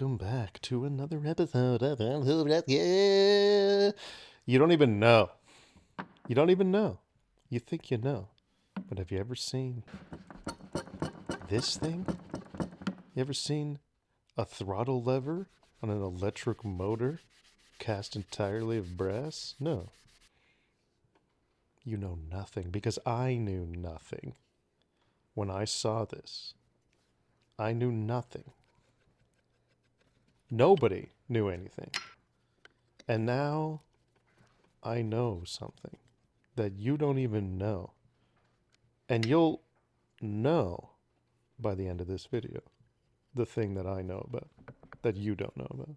welcome back to another episode of Yeah. You don't even know. You don't even know. You think you know. But have you ever seen this thing? You ever seen a throttle lever on an electric motor cast entirely of brass? No. You know nothing because I knew nothing. When I saw this, I knew nothing. Nobody knew anything. And now I know something that you don't even know. And you'll know by the end of this video the thing that I know about that you don't know about.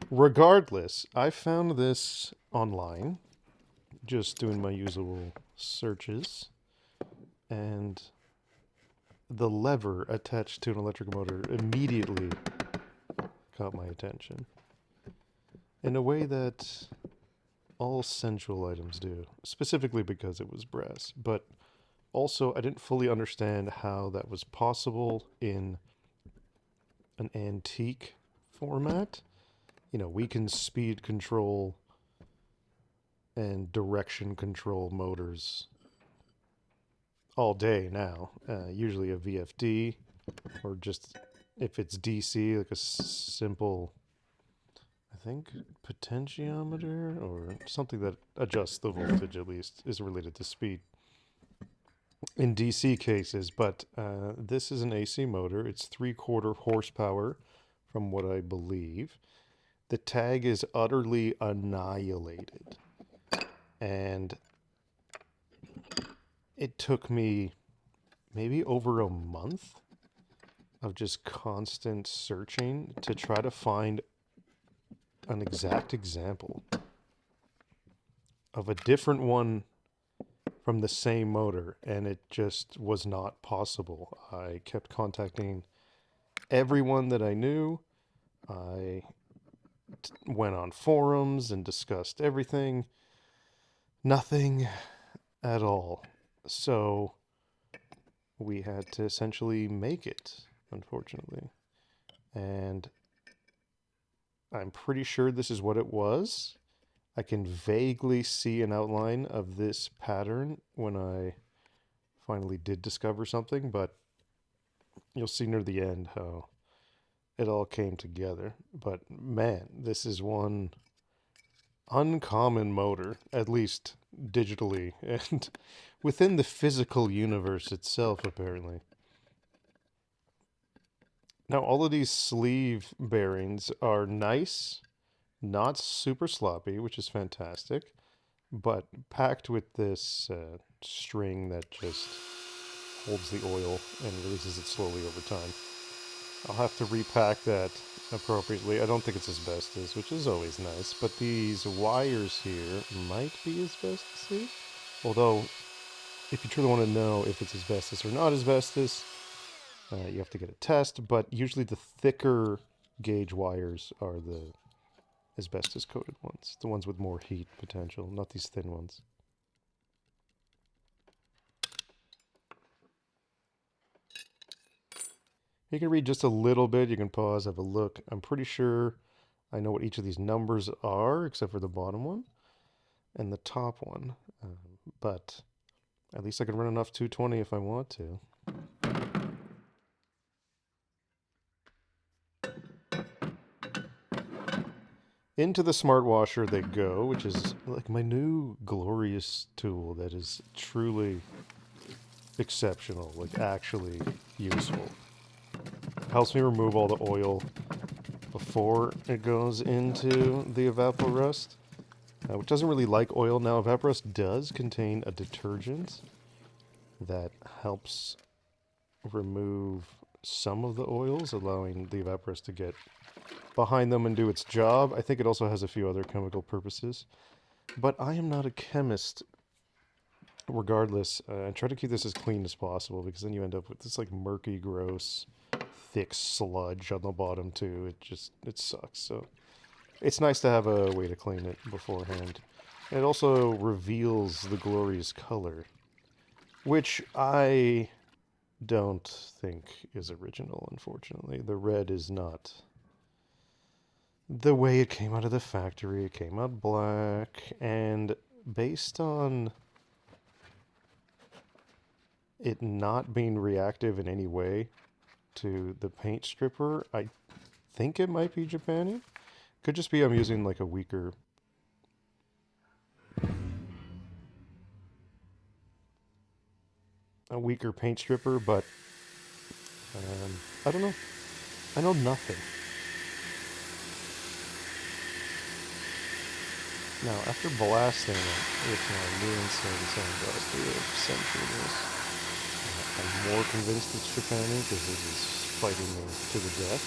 Regardless, I found this online, just doing my usual searches, and the lever attached to an electric motor immediately caught my attention in a way that all sensual items do, specifically because it was brass. But also, I didn't fully understand how that was possible in an antique format. You know, we can speed control and direction control motors all day now. Usually a VFD, or just if it's DC, like a simple, I think, potentiometer or something that adjusts the voltage, at least, is related to speed in DC cases. But this is an AC motor. It's 3/4 horsepower from what I believe. The tag is utterly annihilated. And it took me maybe over a month of just constant searching to try to find an exact example of a different one from the same motor, and it just was not possible. I kept contacting everyone that I knew. I went on forums and discussed everything. Nothing at all. So we had to essentially make it, unfortunately. And I'm pretty sure this is what it was. I can vaguely see an outline of this pattern when I finally did discover something, but you'll see near the end how it all came together. But man, this is one uncommon motor, at least digitally, and within the physical universe itself, apparently. Now, all of these sleeve bearings are nice, not super sloppy, which is fantastic, but packed with this string that just holds the oil and releases it slowly over time. I'll have to repack that appropriately. I don't think it's asbestos, which is always nice, but these wires here might be asbestos. Although, if you truly want to know if it's asbestos or not asbestos, you have to get a test, but usually the thicker gauge wires are the asbestos coated ones, the ones with more heat potential, not these thin ones. You can read just a little bit, you can pause, have a look. I'm pretty sure I know what each of these numbers are, except for the bottom one and the top one. But at least I can run enough 220 if I want to. Into the smart washer they go, which is like my new glorious tool that is truly exceptional, like actually useful. Helps me remove all the oil before it goes into the evaporust, which doesn't really like oil. Now, evaporust does contain a detergent that helps remove some of the oils, allowing the evaporust to get behind them and do its job. I think it also has a few other chemical purposes, but I am not a chemist. Regardless, I try to keep this as clean as possible, because then you end up with this like murky, gross, thick sludge on the bottom too. It sucks. So it's nice to have a way to clean it beforehand. And it also reveals the glorious color, which I don't think is original, unfortunately. The red is not the way it came out of the factory. It came out black, and based on it not being reactive in any way to the paint stripper, I think it might be Japani. Could just be I'm using like a weaker paint stripper, but I don't know. I know nothing. Now, after blasting it with my new insane sandblast of centuries, I'm more convinced it's Japani because it is fighting me to the death.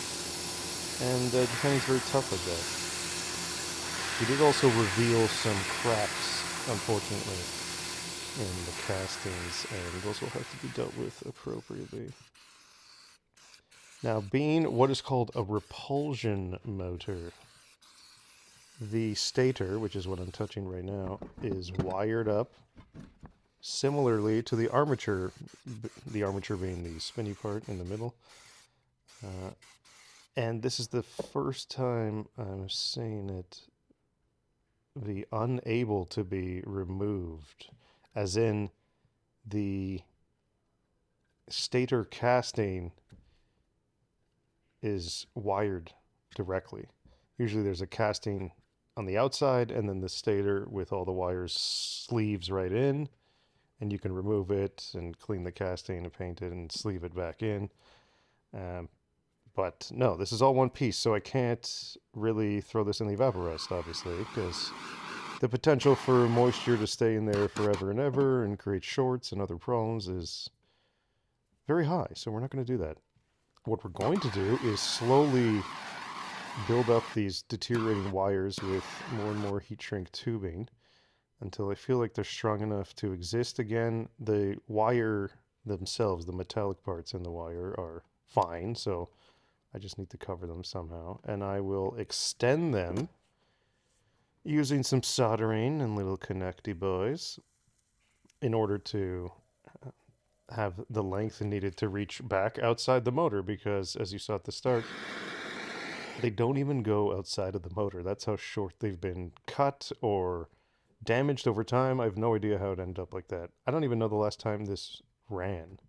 And Japani's very tough like that. He did also reveal some cracks, unfortunately, in the castings, and those will have to be dealt with appropriately. Now, being what is called a repulsion motor, the stator, which is what I'm touching right now, is wired up similarly to the armature being the spinny part in the middle. And this is the first time I'm seeing it be unable to be removed, as in the stator casting is wired directly. Usually there's a casting on the outside and then the stator with all the wires sleeves right in, and you can remove it and clean the casting and paint it and sleeve it back in. But no, this is all one piece, so I can't really throw this in the evaporust, obviously, because the potential for moisture to stay in there forever and ever and create shorts and other problems is very high, so we're not going to do that. What we're going to do is slowly build up these deteriorating wires with more and more heat shrink tubing until I feel like they're strong enough to exist again. The wire themselves, the metallic parts in the wire, are fine, so I just need to cover them somehow. And I will extend them using some soldering and little connecty boys in order to have the length needed to reach back outside the motor, because as you saw at the start, they don't even go outside of the motor. That's how short they've been cut or damaged over time. I have no idea how it ended up like that. I don't even know the last time this ran.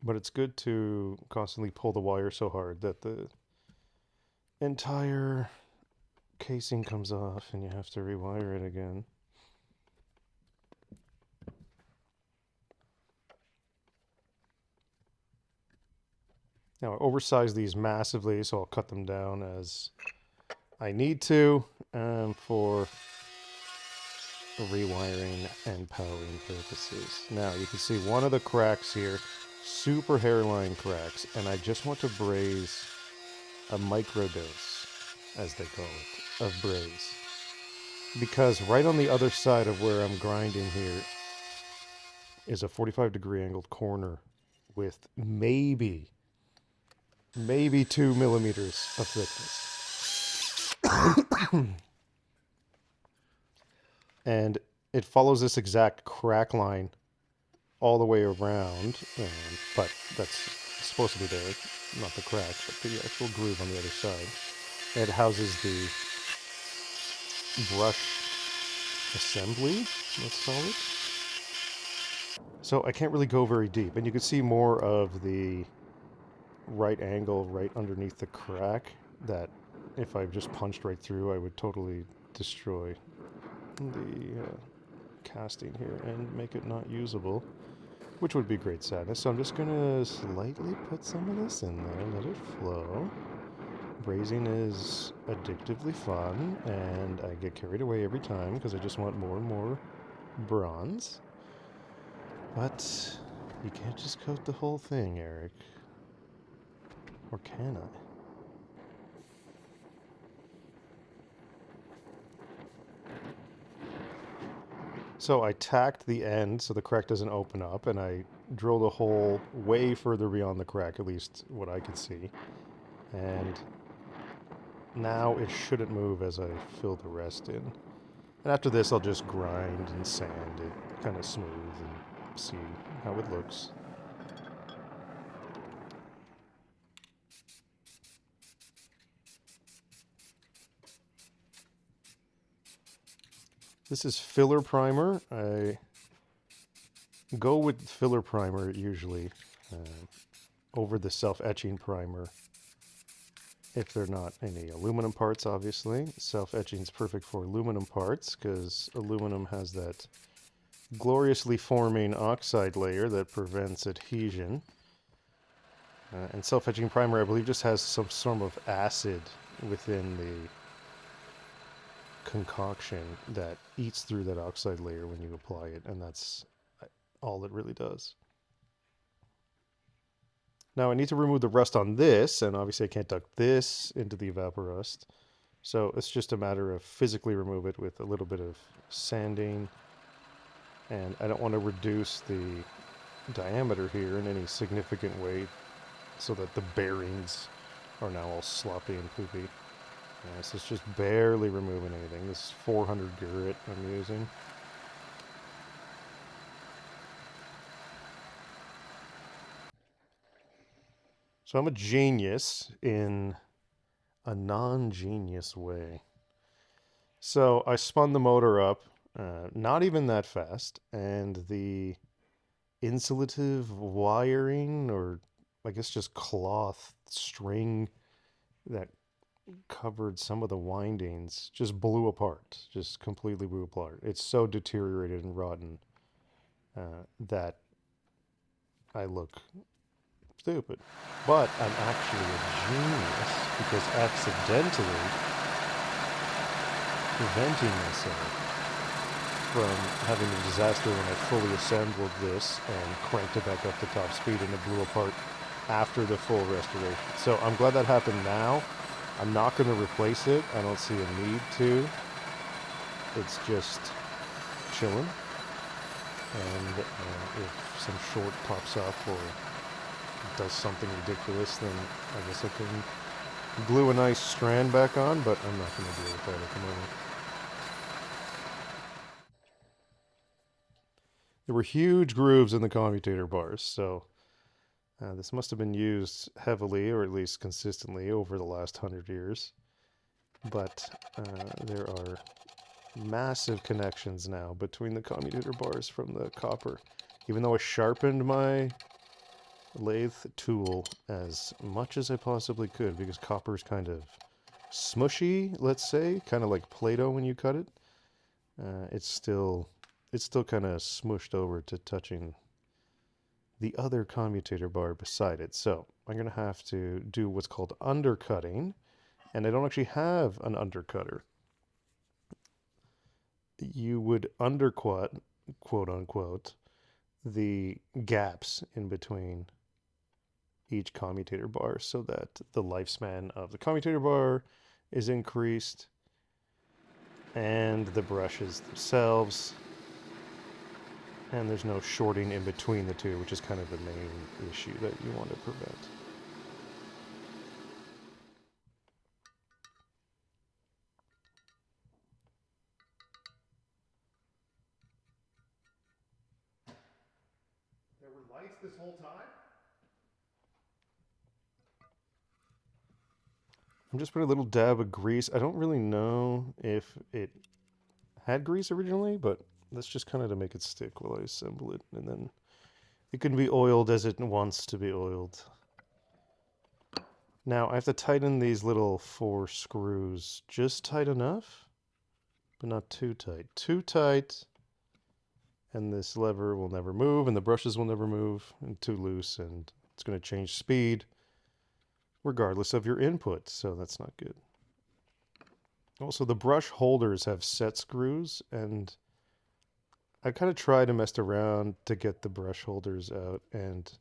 But it's good to constantly pull the wire so hard that the entire casing comes off and you have to rewire it again. Now I oversized these massively, so I'll cut them down as I need to for rewiring and powering purposes. Now you can see one of the cracks here, super hairline cracks, and I just want to braze a microdose, as they call it, of braze. Because right on the other side of where I'm grinding here is a 45-degree angled corner with maybe 2 millimeters of thickness. And it follows this exact crack line all the way around, but that's supposed to be there, not the crack, but the actual groove on the other side. It houses the brush assembly, let's call it. So I can't really go very deep, and you can see more of the right angle right underneath the crack that if I just punched right through, I would totally destroy the casting here and make it not usable, which would be great sadness. So I'm just gonna slightly put some of this in there, let it flow. Brazing is addictively fun, and I get carried away every time because I just want more and more bronze. But you can't just coat the whole thing, Eric. Or can I? So I tacked the end so the crack doesn't open up, and I drilled a hole way further beyond the crack, at least what I could see. And now it shouldn't move as I fill the rest in. And after this, I'll just grind and sand it kind of smooth and see how it looks. This is filler primer. I go with filler primer usually over the self-etching primer if they're not any aluminum parts, obviously. Self-etching is perfect for aluminum parts because aluminum has that gloriously forming oxide layer that prevents adhesion. And self-etching primer, I believe, just has some sort of acid within the concoction that eats through that oxide layer when you apply it, and that's all it really does. Now I need to remove the rust on this, and obviously I can't duct this into the evaporust. So it's just a matter of physically remove it with a little bit of sanding. And I don't want to reduce the diameter here in any significant way so that the bearings are now all sloppy and poopy. So it's just barely removing anything. This is 400 grit I'm using. So I'm a genius in a non-genius way. So I spun the motor up, not even that fast, and the insulative wiring, or I guess just cloth string that covered some of the windings, just blew apart, just completely blew apart. It's so deteriorated and rotten that I look stupid. But I'm actually a genius because accidentally preventing myself from having a disaster when I fully assembled this and cranked it back up to top speed and it blew apart after the full restoration. So I'm glad that happened now. I'm not going to replace it. I don't see a need to. It's just chilling. And if some short pops up or does something ridiculous, then I guess I can glue a nice strand back on, but I'm not going to deal with that at the moment. There were huge grooves in the commutator bars, so this must have been used heavily, or at least consistently, over the last 100 years. But there are massive connections now between the commutator bars from the copper. Even though I sharpened my lathe tool as much as I possibly could, because copper is kind of smushy, let's say, kind of like Play-Doh when you cut it. It's still kind of smushed over to touching the other commutator bar beside it. So I'm going to have to do what's called undercutting, and I don't actually have an undercutter. You would undercut, quote unquote, the gaps in between each commutator bar so that the lifespan of the commutator bar is increased and the brushes themselves, and there's no shorting in between the two, which is kind of the main issue that you want to prevent. There were lights this whole time? I'm just putting a little dab of grease. I don't really know if it had grease originally, but that's just kind of to make it stick while I assemble it. And then it can be oiled as it wants to be oiled. Now I have to tighten these little 4 screws just tight enough, but not too tight. Too tight, and this lever will never move, and the brushes will never move, and too loose, and it's going to change speed regardless of your input, so that's not good. Also, the brush holders have set screws, and I kind of tried and messed around to get the brush holders out, and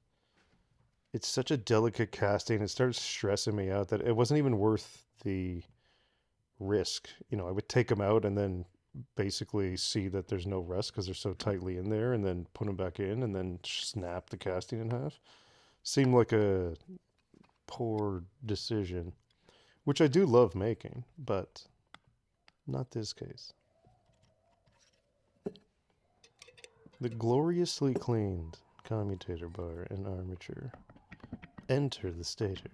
it's such a delicate casting. It started stressing me out that it wasn't even worth the risk. You know, I would take them out and then basically see that there's no rust because they're so tightly in there, and then put them back in and then snap the casting in half. Seemed like a poor decision, which I do love making, but not this case. The gloriously cleaned commutator bar and armature enter the stator.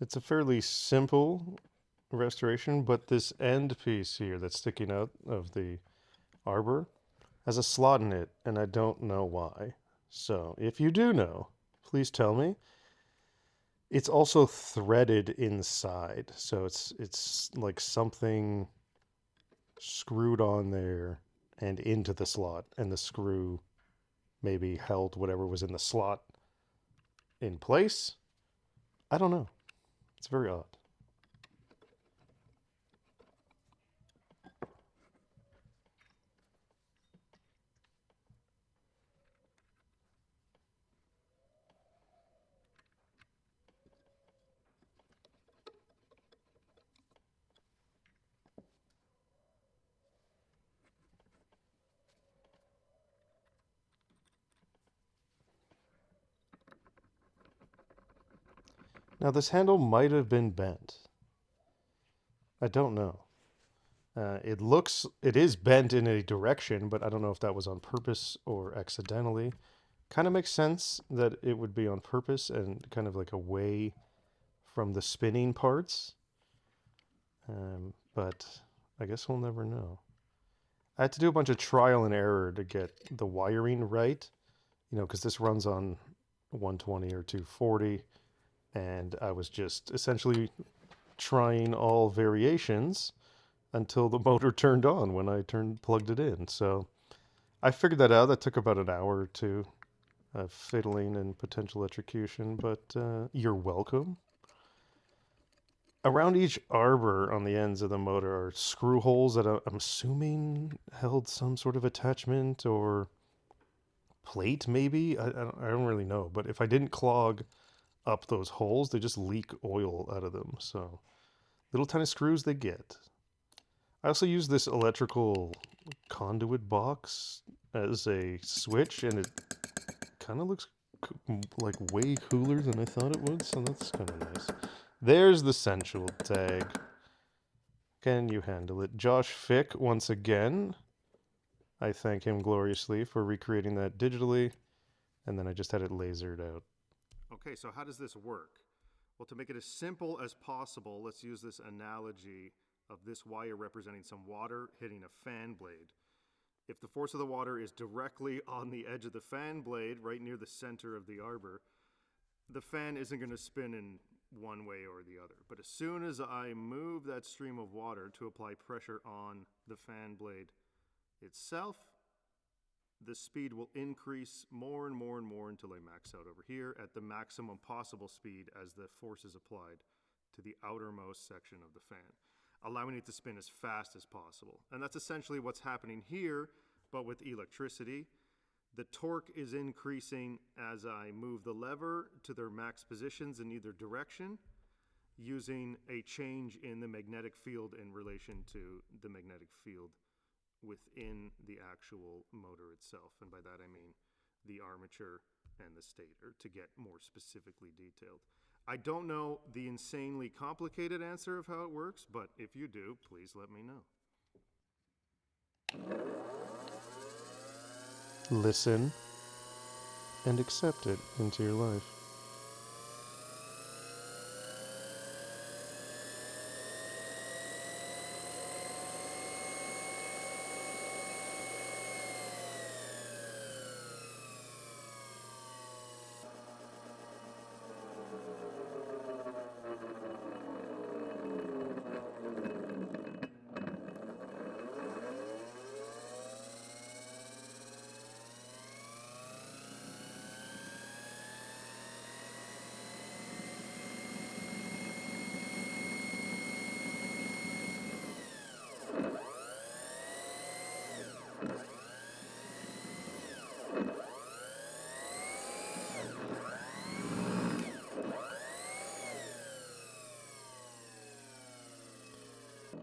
It's a fairly simple restoration, but this end piece here that's sticking out of the arbor has a slot in it, and I don't know why. So if you do know, please tell me. It's also threaded inside, so it's like something screwed on there and into the slot, and the screw maybe held whatever was in the slot in place. I don't know. It's very odd. Now this handle might have been bent. I don't know. It is bent in a direction, but I don't know if that was on purpose or accidentally. Kind of makes sense that it would be on purpose and kind of like away from the spinning parts. But I guess we'll never know. I had to do a bunch of trial and error to get the wiring right, because this runs on 120 or 240, and I was just essentially trying all variations until the motor turned on when I plugged it in. So I figured that out. That took about an hour or two of fiddling and potential electrocution, but you're welcome. Around each arbor on the ends of the motor are screw holes that I'm assuming held some sort of attachment or plate, maybe. I don't really know. But if I didn't clog up those holes, they just leak oil out of them. So little tiny screws they get. I also use this electrical conduit box as a switch, and it kind of looks like way cooler than I thought it would, so that's kind of nice. There's the sensual tag. Can you handle it? Josh Fick, once again. I thank him gloriously for recreating that digitally, and then I just had it lasered out. Okay, so how does this work? Well, to make it as simple as possible, let's use this analogy of this wire representing some water hitting a fan blade. If the force of the water is directly on the edge of the fan blade, right near the center of the arbor, the fan isn't going to spin in one way or the other. But as soon as I move that stream of water to apply pressure on the fan blade itself, the speed will increase more and more and more until I max out over here at the maximum possible speed as the force is applied to the outermost section of the fan, allowing it to spin as fast as possible. And that's essentially what's happening here, but with electricity. The torque is increasing as I move the lever to their max positions in either direction, using a change in the magnetic field in relation to the magnetic field within the actual motor itself. And by that I mean the armature and the stator, to get more specifically detailed. I don't know the insanely complicated answer of how it works, but if you do, please let me know. Listen and accept it into your life.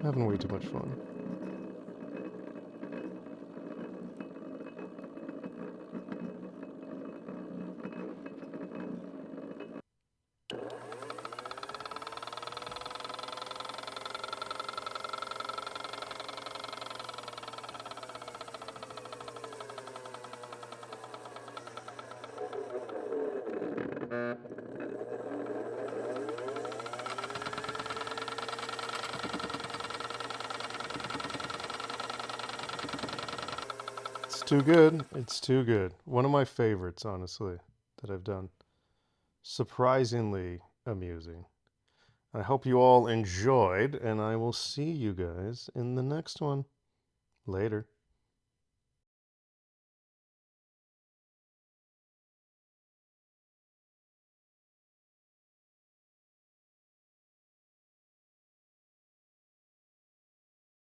I'm having way too much fun. too good. It's too good. One of my favorites, honestly, that I've done. Surprisingly amusing. I hope you all enjoyed, and I will see you guys in the next one. Later.